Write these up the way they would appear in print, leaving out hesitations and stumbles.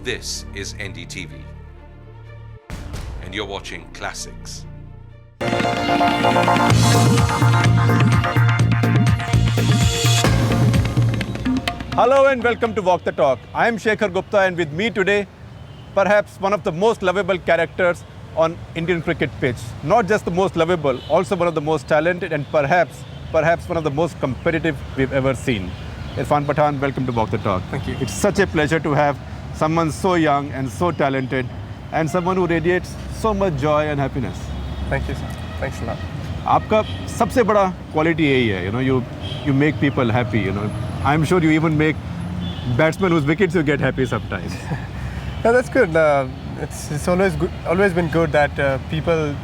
This is NDTV, and you're watching Classics. Hello and welcome to Walk the Talk. I am Shekhar Gupta, and with me today, perhaps one of the most lovable characters on Indian cricket pitch. Not just the most lovable, also one of the most talented and perhaps one of the most competitive we've ever seen. Irfan Pathan, welcome to Walk the Talk. Thank you. It's such a pleasure to have someone so young and so talented and someone who radiates so much joy and happiness. Thank you, sir. Thanks a lot. आपका सबसे बड़ा quality यही है, you make people happy, I'm sure you even make batsmen whose wickets you get happy sometimes. Yeah, that's good. It's always been good that people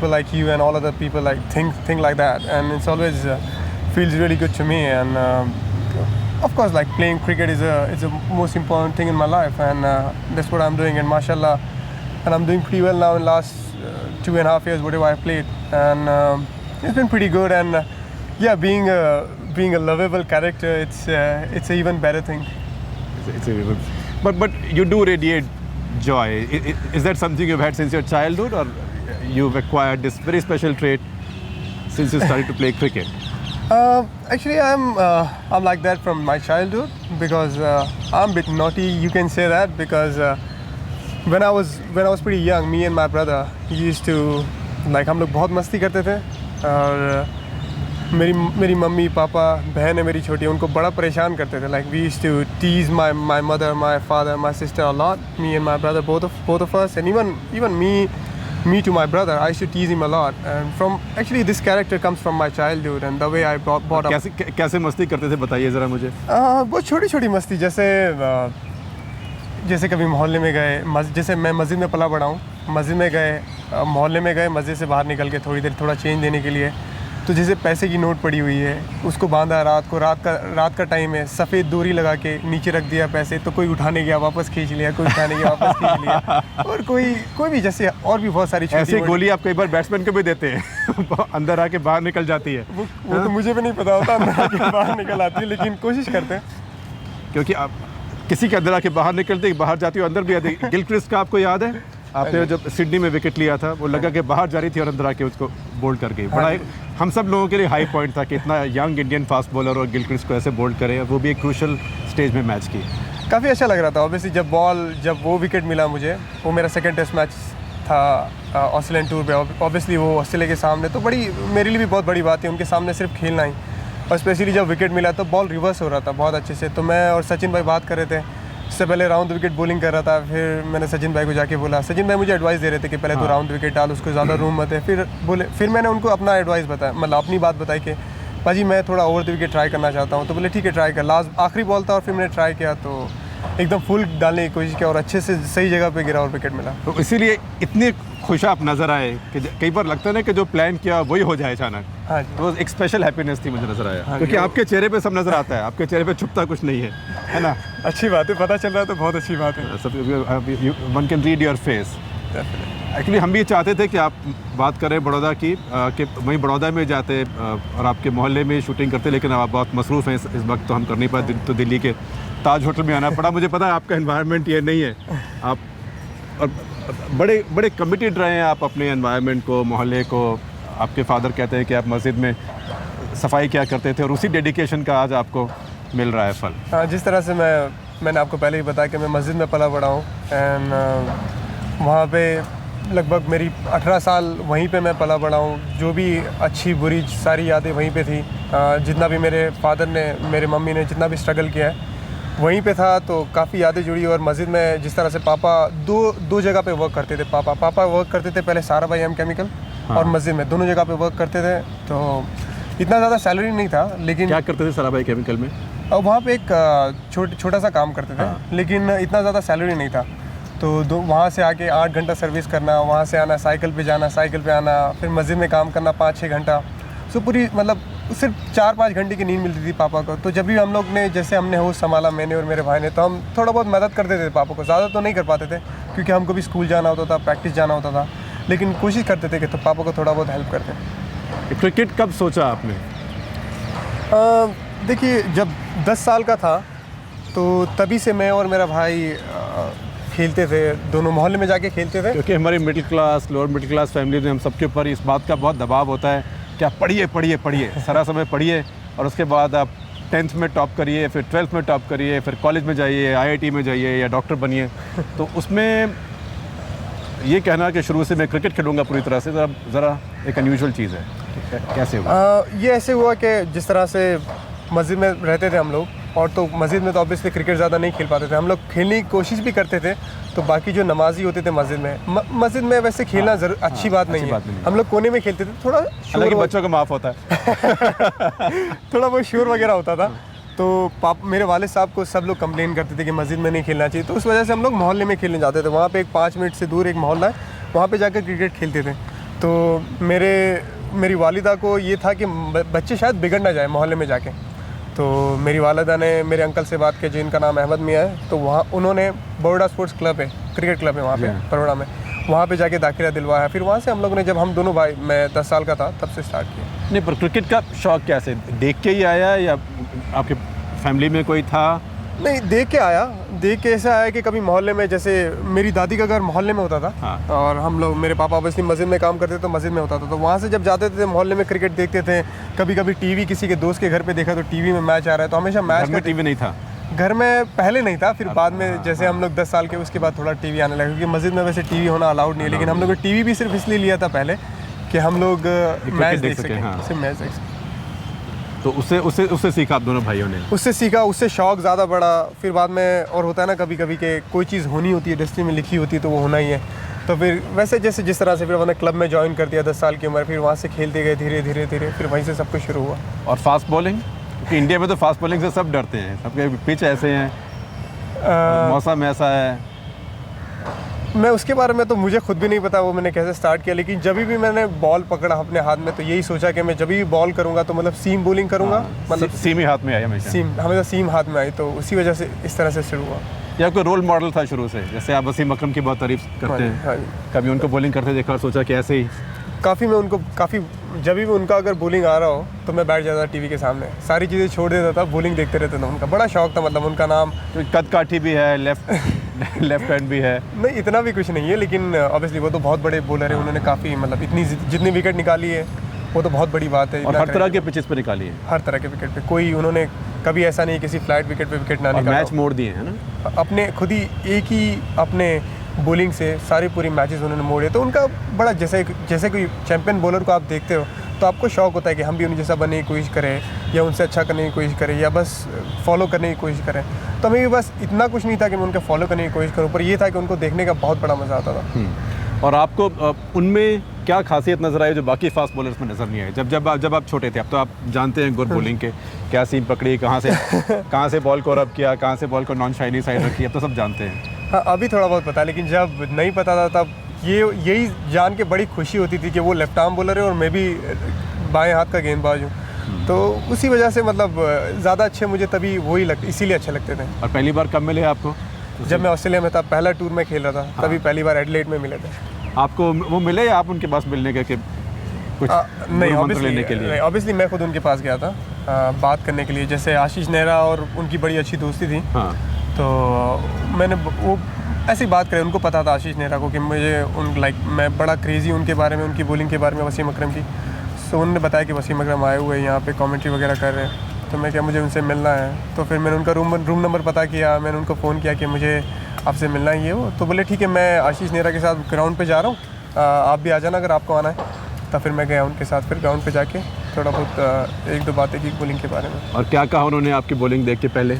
like you and all other people think like that, and it's always feels really good to me. And of course, like playing cricket is a most important thing in my life, and that's what I'm doing. And mashallah, and I'm doing pretty well now in last 2.5 years, whatever I played, and it's been pretty good. And yeah, being a lovable character, it's an even better thing. But you do radiate joy. Is that something you've had since your childhood, or you've acquired this very special trait since you started to play cricket? Actually, I'm like that from my childhood because I'm a bit naughty. You can say that because when I was pretty young, me and my brother used to हम लोग बहुत मस्ती करते थे, और मेरी mummy papa बहन है मेरी छोटी, उनको बड़ा परेशान करते थे. We used to tease my mother, my father, my sister a lot. Me and my brother, both of us, and even me to my brother, I used to tease him a lot. And actually this character comes from my childhood and the way I brought up. कैसे मस्ती करते थे, बताइए ज़रा मुझे. बहुत छोटी मस्ती, जैसे कभी मोहल्ले में गए, जैसे मैं मस्जिद में पला बड़ा हूँ, मस्जिद में गए, मोहल्ले में गए, मस्जिद से बाहर निकल के थोड़ी देर थोड़ा चेंज देने के लिए, तो जैसे पैसे की नोट पड़ी हुई है उसको बांधा, रात का टाइम है, सफ़ेद डोरी लगा के नीचे रख दिया पैसे, तो कोई उठाने गया वापस खींच लिया, कोई उठाने गया वापस खींच लिया, और कोई भी जैसे और भी बहुत सारी ऐसी गोली आप कई बार बैट्समैन को भी देते हैं अंदर आके बाहर निकल जाती है. वो तो मुझे भी नहीं पता होता अंदर आके बाहर निकल आती है, लेकिन कोशिश करते हैं. क्योंकि आप किसी के अंदर आके बाहर निकलते बाहर जाती हो, अंदर भी आती. गिलक्रिस्ट का आपको याद है, आपने जब सिडनी में विकेट लिया था, वो लगा कि बाहर जा रही थी और अंदर आके उसको बोल्ड कर गई. बड़ा हम सब लोगों के लिए हाई पॉइंट था कि इतना यंग इंडियन फास्ट बॉलर और गिलक्रिस्ट को ऐसे बोल्ड करे, वो भी एक क्रूशल स्टेज में मैच की. काफ़ी अच्छा लग रहा था. ऑब्वियसली जब वो विकेट मिला मुझे, वो मेरा सेकंड टेस्ट मैच था ऑस्ट्रेलियन टूर पे. ऑब्वियसली वो ऑस्ट्रेलिया के सामने तो मेरे लिए भी बहुत बड़ी बात है, उनके सामने सिर्फ खेलना ही. और स्पेशली जब विकेट मिला तो बॉल रिवर्स हो रहा था बहुत अच्छे से, तो मैं और सचिन भाई बात कर रहे थे. इससे पहले राउंड विकेट बॉलिंग कर रहा था, फिर मैंने सचिन भाई को जाके बोला, सचिन भाई मुझे एडवाइस दे रहे थे कि पहले तो राउंड विकेट डाल, उसको ज़्यादा रूम मत है. फिर मैंने उनको अपना एडवाइस बताया, मतलब अपनी बात बताई कि भाजी मैं थोड़ा ओवर द विकेट ट्राई करना चाहता हूँ. तो बोले ठीक है ट्राई कर. आखिरी बॉल था और फिर मैंने ट्राई किया तो एकदम फुल डालने की कोशिश किया और अच्छे से सही जगह पे गिरा और विकेट मिला. तो इसीलिए इतने खुश आप नज़र आए कि कई बार लगता है ना कि जो प्लान किया वही हो जाए अचानक. हाँ, तो एक स्पेशल हैप्पीनेस थी, मुझे नज़र आया. हाँ, क्योंकि आपके चेहरे पे सब नज़र आता है, आपके चेहरे पे छुपता कुछ नहीं है ना. अच्छी बात है, पता चल रहा है तो बहुत अच्छी बात है. One can read your face. Actually हम भी चाहते थे कि आप बात करें बड़ौदा की, कि वहीं बड़ौदा में जाते और आपके मोहल्ले में शूटिंग करते, लेकिन आप बहुत मसरूफ़ हैं इस वक्त, तो हम कर नहीं पाए. तो दिल्ली के ताज होटल में आना पड़ा. मुझे पता है आपका एनवायरनमेंट ये नहीं है, आप और बड़े कमिटेड रहे हैं आप अपने एनवायरनमेंट को, मोहल्ले को. आपके फादर कहते हैं कि आप मस्जिद में सफाई क्या करते थे, और उसी डेडिकेशन का आज आपको मिल रहा है फल. हाँ, जिस तरह से मैंने आपको पहले ही बताया कि मैं मस्जिद में पला बड़ा हूँ, एंड वहाँ पे लगभग मेरी 18 साल वहीं पे मैं पला बड़ा हूँ. जो भी अच्छी बुरी सारी यादें वहीं पे थी. जितना भी मेरे फादर ने, मेरे मम्मी ने जितना भी स्ट्रगल किया है वहीं पे था, तो काफ़ी यादें जुड़ी. और मस्जिद में जिस तरह से पापा दो जगह पे वर्क करते थे. पापा वर्क करते थे पहले सारा भाई एम केमिकल, और मस्जिद में दोनों जगह पे वर्क करते थे. तो इतना ज़्यादा सैलरी नहीं था, लेकिन क्या करते थे सारा भाई केमिकल में? और वहाँ पे एक छोटा सा काम करते थे, लेकिन इतना ज़्यादा सैलरी नहीं था. तो वहाँ से आके 8 घंटा सर्विस करना, वहाँ से आना, साइकिल पे जाना, साइकिल पे आना, फिर मस्जिद में काम करना 5-6 घंटा. सो पूरी मतलब सिर्फ 4-5 घंटे की नींद मिलती थी पापा को. तो जब भी हम लोग ने, जैसे हमने होश संभाला, मैंने और मेरे भाई ने, तो हम थोड़ा बहुत मदद करते थे पापा को. ज़्यादा तो नहीं कर पाते थे क्योंकि हमको भी स्कूल जाना होता था, प्रैक्टिस जाना होता था, लेकिन कोशिश करते थे कि तो पापा को थोड़ा बहुत हेल्प करते. क्रिकेट कब सोचा आपने? देखिए, जब 10 साल का था तो तभी से मैं और मेरा भाई खेलते थे, दोनों मोहल्ले में जाके खेलते थे। क्योंकि हमारी middle class, lower middle class family में हम सबके ऊपर इस बात का बहुत दबाव होता है कि आप पढ़िए पढ़िए पढ़िए, सारा समय पढ़िए और उसके बाद आप 10th में टॉप करिए, फिर 12th में टॉप करिए, फिर कॉलेज में जाइए, IIT में जाइए या डॉक्टर बनिए। तो उसमें ये कहना कि शुरू से मैं क्रिकेट खेलूँगा पूरी तरह से, ज़रा एक अनयूजुअल चीज़ है। कैसे हुआ? ये ऐसे हुआ कि जिस तरह से मस्जिद में रहते थे हम लोग, और तो मस्जिद में तो ऑब्वियसली क्रिकेट ज़्यादा नहीं खेल पाते थे, हम लोग खेलने की कोशिश भी करते थे। तो बाकी जो नमाजी होते थे मस्जिद में वैसे खेलना अच्छी बात नहीं है, हम लोग कोने में खेलते थे, थोड़ा हालांकि बच्चों को माफ़ होता है। थोड़ा बहुत शोर वगैरह होता था। तो मेरे वालिद साहब को सब लोग कंप्लेन करते थे कि मस्जिद में नहीं खेलना चाहिए, तो उस वजह से हम लोग मोहल्ले में खेलने जाते थे। वहाँ पे एक 5 मिनट से दूर एक मोहल्ला है, वहाँ पे जाकर क्रिकेट खेलते थे। तो मेरी वालिदा को ये था कि बच्चे शायद बिगड़ ना जाए मोहल्ले में जाके। तो मेरी वालिदा ने मेरे अंकल से बात की, जिनका नाम अहमद मियाँ है, तो वहाँ उन्होंने बड़ौदा स्पोर्ट्स क्लब है, क्रिकेट क्लब है वहाँ पे बड़ौदा में, वहाँ पे जाके दाखिला दिलवाया। फिर वहाँ से हम लोगों ने, जब हम दोनों भाई, मैं 10 साल का था तब से स्टार्ट किया। नहीं, पर क्रिकेट का शौक कैसे, देख के ही आया या आपके फैमिली में कोई था? नहीं, देख के ऐसा आया कि कभी मोहल्ले में, जैसे मेरी दादी का घर मोहल्ले में होता था। हाँ। और हम लोग, मेरे पापा ऑब्वियसली मस्जिद में काम करते थे, तो मस्जिद में होता था, तो वहाँ से जब जाते थे मोहल्ले में क्रिकेट देखते थे। कभी कभी टीवी, किसी के दोस्त के घर पे देखा तो टीवी में मैच आ रहा है, तो हमेशा मैच में टीवी नहीं था घर में, पहले नहीं था, फिर बाद में जैसे हम लोग 10 साल के, उसके बाद थोड़ा टीवी आने लगा, क्योंकि मस्जिद में वैसे टीवी होना अलाउड नहीं है। लेकिन हम लोग टीवी भी सिर्फ इसलिए लिया था पहले कि हम लोग मैच देख सकें, सिर्फ मैच देख सकें। तो उससे सीखा आप दोनों भाइयों ने? उससे सीखा, उससे शौक़ ज़्यादा बढ़ा। फिर बाद में, और होता है ना कभी कभी कि कोई चीज़ होनी होती है, डेस्टिनी में लिखी होती है, तो वो होना ही है। तो फिर वैसे जैसे जिस तरह से फिर मैंने क्लब में ज्वाइन कर दिया 10 साल की उम्र, फिर वहाँ से खेलते गए धीरे धीरे, फिर वहीं से सब कुछ शुरू हुआ। और फास्ट बॉलिंग, क्योंकि इंडिया में तो फास्ट बॉलिंग से सब डरते हैं, सबके पिच ऐसे हैं, मौसम ऐसा है। मैं उसके बारे में तो मुझे खुद भी नहीं पता वो मैंने कैसे स्टार्ट किया, लेकिन जब भी मैंने बॉल पकड़ा अपने हाथ में, तो यही सोचा कि मैं जब भी बॉल करूंगा तो मतलब सीम बॉलिंग करूंगा। मतलब सीम ही हाथ में आई हमेशा? हमेशा सीम हाथ में आई, तो उसी वजह से इस तरह से शुरू हुआ। या कोई रोल मॉडल था शुरू से? जैसे आप वसीम अकरम की बहुत तारीफ करते हैं। हाँ, कभी उनको बॉलिंग करते देखा और सोचा कि ऐसे ही? काफ़ी जब भी उनका अगर बॉलिंग आ रहा हो तो मैं बैठ जाता टीवी के सामने, सारी चीज़ें छोड़ देता था, बॉलिंग देखते रहता था। उनका बड़ा शौक था, मतलब उनका नाम, कद काठी भी है, लेफ्ट हैंड भी है। नहीं, इतना भी कुछ नहीं है, लेकिन ऑब्वियसली वो तो बहुत बड़े बॉलर है। उन्होंने काफ़ी, मतलब इतनी जितनी विकेट निकाली है वो तो बहुत बड़ी बात है। और हर तरह के पिचेस पे निकाली है? हर तरह के विकेट पे, कोई उन्होंने कभी ऐसा नहीं किसी फ्लैट विकेट पे विकेट ना निकाला। मैच मोड़ दिए हैं ना अपने खुद ही, एक ही अपने बॉलिंग से सारी पूरी मैचेस उन्होंने मोड़े। तो उनका बड़ा, जैसे कोई चैंपियन बॉलर को आप देखते हो तो आपको शौक होता है कि हम भी उन्हें जैसा बनने की कोशिश करें, या उनसे अच्छा करने की कोशिश करें, या बस फॉलो करने की कोशिश करें। तो हमें भी बस इतना कुछ नहीं था कि मैं उनके फॉलो करने की कोशिश करूँ, पर ये था कि उनको देखने का बहुत बड़ा मज़ा आता था। और आपको उनमें क्या खासियत नज़र आई जो बाकी फास्ट बॉलर्स में नज़र नहीं आई? जब आप छोटे थे, अब तो आप जानते हैं गुड बॉलिंग के, क्या सीम पकड़ी, कहाँ से बॉल को रब किया, कहाँ से बॉल को नॉन शाइनी साइड रखी, अब तो सब जानते हैं। हाँ, अभी थोड़ा बहुत पता है, लेकिन जब नहीं पता था तब यही जान के बड़ी खुशी होती थी कि वो लेफ्ट आर्म बॉलर है और मैं भी बाएं हाथ का गेंदबाज हूँ। तो उसी वजह से मतलब ज़्यादा अच्छे मुझे तभी वही लगते, इसीलिए अच्छे लगते थे। और पहली बार कब मिले आपको? जब मैं ऑस्ट्रेलिया में था, पहला टूर में खेल रहा था, तभी पहली बार एडिलेड में मिले थे। आपको वो मिले या आप उनके पास मिलने के कुछ नहीं, लेने के लिए? ऑब्वियसली मैं खुद उनके पास गया था बात करने के लिए। जैसे आशीष नेहरा और उनकी बड़ी अच्छी दोस्ती थी। हाँ। तो मैंने वो ऐसी बात करें, उनको पता था आशीष नेहरा को कि मुझे मैं बड़ा क्रेज़ी उनके बारे में, उनकी बॉलिंग के बारे में, वसीम अकरम की। सो उन्होंने बताया कि वसीम अकरम आए हुए हैं यहाँ पे, कमेंट्री वगैरह कर रहे हैं। तो मैं क्या, मुझे उनसे मिलना है। तो फिर मैंने उनका रूम नंबर पता किया, मैंने उनको फ़ोन किया कि मुझे आपसे मिलना है, ये वो। तो बोले ठीक है, मैं आशीष नेहरा के साथ ग्राउंड पे जा रहा हूँ, आप भी आ जाना अगर आपको आना है। तो फिर मैं गया उनके साथ, फिर ग्राउंड पे जाके थोड़ा बहुत 1-2 बातें की बॉलिंग के बारे में। और क्या कहा उन्होंने आपकी बॉलिंग देख के? पहले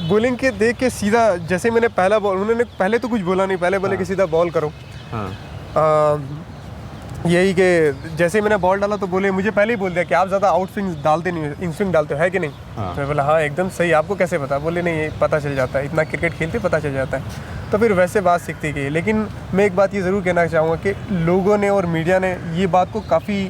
बॉलिंग के देख के सीधा, जैसे मैंने पहला बॉल, उन्होंने पहले तो कुछ बोला नहीं, पहले बोले कि सीधा बॉल करो। हाँ। यही कि जैसे मैंने बॉल डाला तो बोले, मुझे पहले ही बोल दिया कि आप ज़्यादा आउट स्विंग डालते नहीं, इन स्विंग डालते हो, है कि नहीं? हाँ। मैं बोला हाँ एकदम सही, आपको कैसे पता? बोले नहीं, ये पता चल जाता है, इतना क्रिकेट खेलते पता चल जाता है। तो फिर वैसे बात सीखती गई। लेकिन मैं एक बात ये ज़रूर कहना चाहूँगा कि लोगों ने और मीडिया ने ये बात को काफ़ी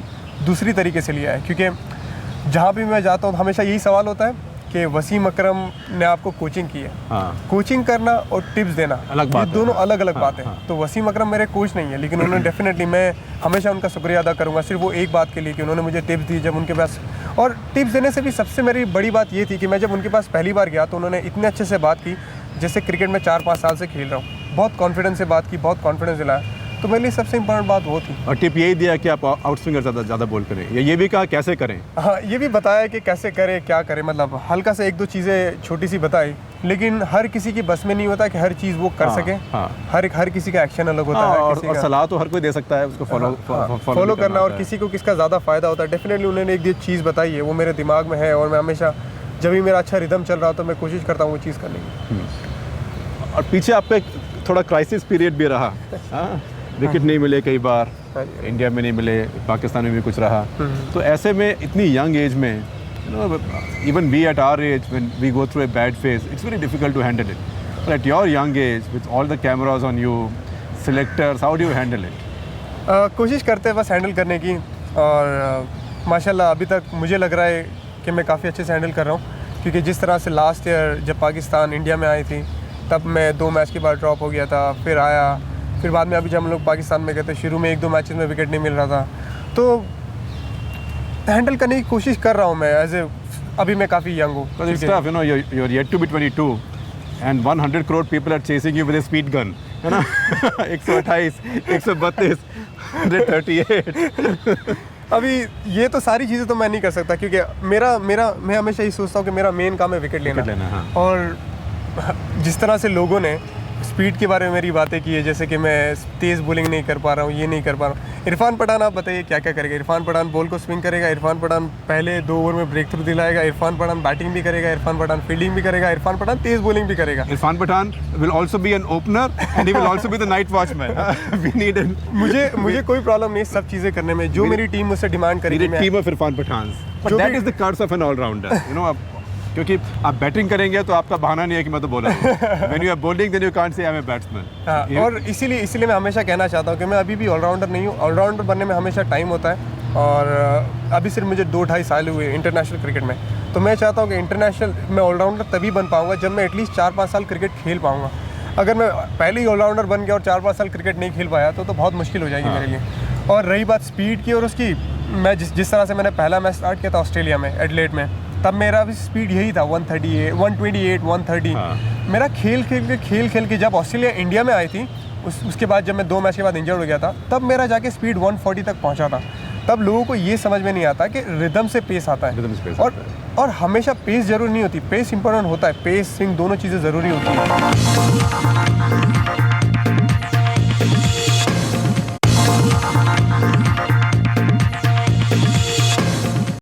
दूसरी तरीके से लिया है, क्योंकि जहाँ भी मैं जाता हूँ हमेशा यही सवाल होता है कि वसीम अकरम ने आपको कोचिंग की है। हाँ। कोचिंग करना और टिप्स देना अलग बात है। दोनों अलग अलग बात है। हाँ। तो वसीम अकरम मेरे कोच नहीं है, लेकिन उन्होंने डेफिनेटली, मैं हमेशा उनका शुक्रिया अदा करूंगा सिर्फ वो एक बात के लिए कि उन्होंने मुझे टिप्स दी जब उनके पास। और टिप्स देने से भी सबसे मेरी बड़ी बात ये थी कि मैं जब उनके पास पहली बार गया तो उन्होंने इतने अच्छे से बात की जैसे क्रिकेट में 4-5 साल से खेल रहा हूँ, बहुत कॉन्फिडेंस से बात की, बहुत कॉन्फिडेंस दिलाया, तो मेरे लिए सबसे इंपॉर्टेंट बात वो थी। और टिप यही दिया कि आप आउट स्विंगर ज़्यादा बॉल करें, या ये भी कहा कैसे करें? हाँ, ये भी बताया कि कैसे करें, क्या करें, मतलब हल्का से 1-2 चीज़ें छोटी सी बताई, लेकिन हर किसी की बस में नहीं होता कि हर चीज़ वो कर सके। हर किसी का एक्शन अलग होता है, और सलाह तो हर कोई दे सकता है, उसको फॉलो करना, और किसी को किसका ज़्यादा फ़ायदा होता है। डेफिनेटली उन्होंने एक चीज़ बताई है, वो मेरे दिमाग में है, और मैं हमेशा जब भी मेरा अच्छा रिदम चल रहा हो तो मैं कोशिश करता हूँ वो चीज़ करने की। और पीछे आपका थोड़ा क्राइसिस पीरियड भी रहा, विकेट नहीं मिले कई बार, इंडिया में नहीं मिले, पाकिस्तान में भी कुछ रहा, तो ऐसे में इतनी यंग एज में even we at our age, when we go through a bad phase, it's very difficult to handle it. But at your young age, with all the cameras on you, selectors, how do you handle it? कोशिश करते हैं बस handle करने की, और माशाल्लाह अभी तक मुझे लग रहा है कि मैं काफ़ी अच्छे से हैंडल कर रहा हूँ, क्योंकि जिस तरह से लास्ट ईयर जब पाकिस्तान इंडिया में आई थी, तब मैं 2 मैच के बाद ड्रॉप हो गया था, फिर आया, फिर बाद में अभी जब हम लोग पाकिस्तान में गए थे, शुरू में 1-2 मैचेस में विकेट नहीं मिल रहा था, तो हैंडल करने की कोशिश कर रहा हूँ मैं अभी मैं काफ़ी यंग हूँ। But it's tough, you know, you're yet to be 22 and 100 crore people are chasing you with a speed gun, है ना? 128, 132, 138। अभी ये तो सारी चीज़ें तो मैं नहीं कर सकता, क्योंकि मैं हमेशा ये सोचता हूँ कि मेरा मेन काम है विकेट लेना। हाँ। और जिस तरह से लोगों ने स्पीड के बारे में मेरी बातें की है, जैसे कि मैं तेज़ बॉलिंग नहीं कर पा रहा हूँ, ये नहीं कर पा रहा हूँ। इरफान पठान, आप बताइए क्या क्या करेगा? इरफान पठान बॉल को स्विंग करेगा, इरफान पठान पहले 2 ओवर में ब्रेक थ्रू दिलाएगा, इरफान पठान बैटिंग भी करेगा, इरफान पठान फील्डिंग भी करेगा, इरफान पठान तेज़ बॉलिंग भी करेगा। Irfan Pathan will also be an opener and he will also be the night watchman. We need him. मुझे कोई प्रॉब्लम नहीं सब चीज़ें करने में, जो मेरी टीम मुझसे डिमांड करेगी। Team of Irfan Pathan, but that is the curse of an all-rounder, you know, क्योंकि आप बैटिंग करेंगे तो आपका बहाना नहीं है कि मैं तो बॉलर हूँ। When you are bowling then you can't say I'm a batsman. हाँ, और इसीलिए मैं हमेशा कहना चाहता हूँ कि मैं अभी भी ऑलराउंडर नहीं हूँ। ऑलराउंडर बनने में हमेशा टाइम होता है, और अभी सिर्फ मुझे 2-2.5 साल हुए इंटरनेशनल क्रिकेट में, तो मैं चाहता हूँ कि इंटरनेशनल मैं ऑलराउंडर तभी बन पाऊँगा जब मैं एटलीस्ट 4-5 साल क्रिकेट खेल पाऊँगा। अगर मैं पहले ही ऑलराउंडर बन गया और 4-5 साल क्रिकेट नहीं खेल पाया तो बहुत मुश्किल हो जाएगी मेरे लिए। और रही बात स्पीड की और उसकी, मैं जिस तरह से मैंने पहला मैच स्टार्ट किया था ऑस्ट्रेलिया में, एडिलेड में, तब मेरा भी स्पीड यही था 138, 128, 130। मेरा खेल खेल के जब ऑस्ट्रेलिया इंडिया में आई थी, उसके बाद जब मैं 2 मैच के बाद इंजर्ड हो गया था, तब मेरा जाके स्पीड 140 तक पहुंचा था। तब लोगों को ये समझ में नहीं आता कि रिदम से पेस आता है, और हमेशा पेस ज़रूरी नहीं होती, पेस इंपॉर्टेंट होता है, पेस स्विंग दोनों चीज़ें ज़रूरी होती है।